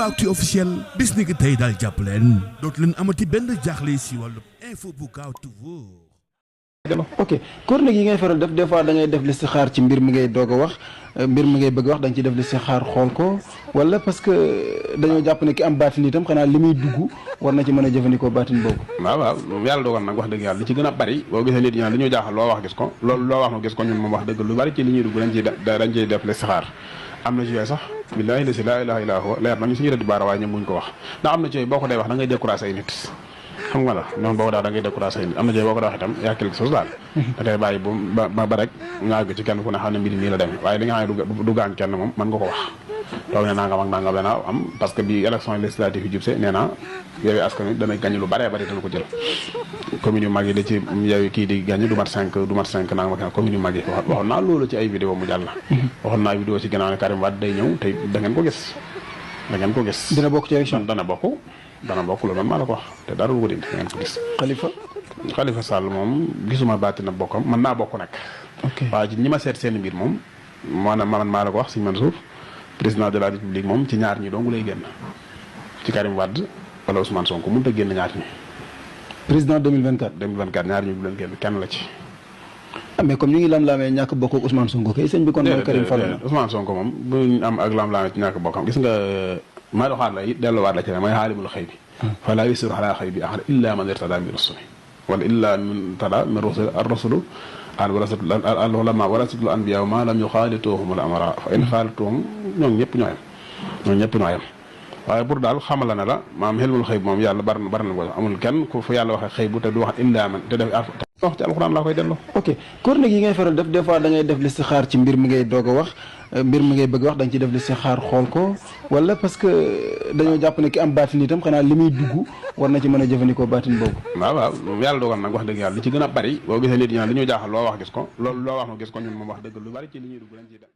Aboubacry officiel bis ni ki tey daal jàpp leen dootu leen amati benn jaaxle si wàllu info bu gaaw te wóor. ok chronique yi ngay faral def des fois da ngay def listixaar ci mbir mi ngay doog a wax mbir mi ngay bëgg wax da nga ciy def listixaar xool ko wala parce que dañoo jàpp ne ki am baatin itam xanaa li muy dugg war na ci mën a jëfandikoo baatin boobu. waaw yàlla dogal nag wax dëgg yàlla li ci gën a bari boo gisee nit ñi naan dañoo jaaxal loo wax gis ko loolu loo wax ma gis ko ñun moom wax dëgg lu bari ci li ñuy dugg dañ ciy def listixaar am na ci yooyu sax billaahi la si laa ilaaha illaa huwa leer nañu suñu rëdd baara waaye ñoom muñ ko wax ndax am na ci yooyu boo ko day wax da ngay découragé ay nit xam nga la noonu boo ko daal da ngay découragé ay nit am na ci yooyu boo ko day wax itam yaa quelque chose daal da ngay bàyyi ba rek nga àgg ci kenn ku ne xam ne mbir nii la demee waaye li nga xam ne du gaañ kenn moom mën nga ko wax toog ne nangam ak nangam dana am parce que bi élection législative yi jub se nee na Yewwi Askan Wi dana gàññ lu bare bari dana ko jël commune yu mag yi da ci Yewwi kii di gàññ du mat 5 nangam ak commune yu mag yi waxoon naa loolu ci ay vidéo mu jàll waxoon naa vidéo ci gannaaw ne Karim Wade day ñëw tey da ngeen ko gis dina bokk ci élection dana bokk loolu man maa la ko wax te dara lu ko dindi da ngeen ko gis Khalifa Sall moom gisuma baati na bokkam mën naa bokk nag waaye ci ñi ma seet seen mbir moom man maa la ko wax Serigne Mansour président de la république moom ci ñaar ñi dong lay génn ci Karim Wade wala Ousmane Sonko mënut a génn ñaar ñi. président 2024 ñaar ñi bu leen génn kenn la ci. mais comme ñu ngi lam-laamee ñàkk bokk ak Ousmane Sonko kay sëñ bi kon mooy Karim Fall Ousmane Sonko moom bu ñu am ak lam-laamee ci ñàkk bokkam gis nga maa doxaat la it delluwaat la ci ne mooy xaalimul xëy bi fa laa yusiru alaa xëy bi ahad illa man irtada min rasuli wala illa min tada min rasul ar rasulu al ulama warasatul anbiya ma lam yuxaalituhum al amara fa in xaalituhum ñoom ñëpp ñoo yem waaye pour daal xamal la ne la maam xelmul xëy moom yàlla bari na ko amul kenn ku fa yàlla waxee xëy bu te du wax illa man te def wax ci alxuraan laa koy delloo. ok chronique yi ngay faral def des fois da ngay def listixaar ci mbir mi ngay doog a wax mbir mi ngay bëgg wax da nga ciy def listixaar xool ko wala parce que dañoo jàpp ne ki am baatin itam xanaa li muy dugg war na ci mën a jëfandikoo baatin boobu. waaw yàlla dogal nag wax dëgg yàlla li ci gën a bari boo gisee nit ñi dañoo jaaxal loo wax gis ko loolu loo wax ma gis ko ñun moom wax dëgg lu bari ci li ñuy dugg dañ ciy def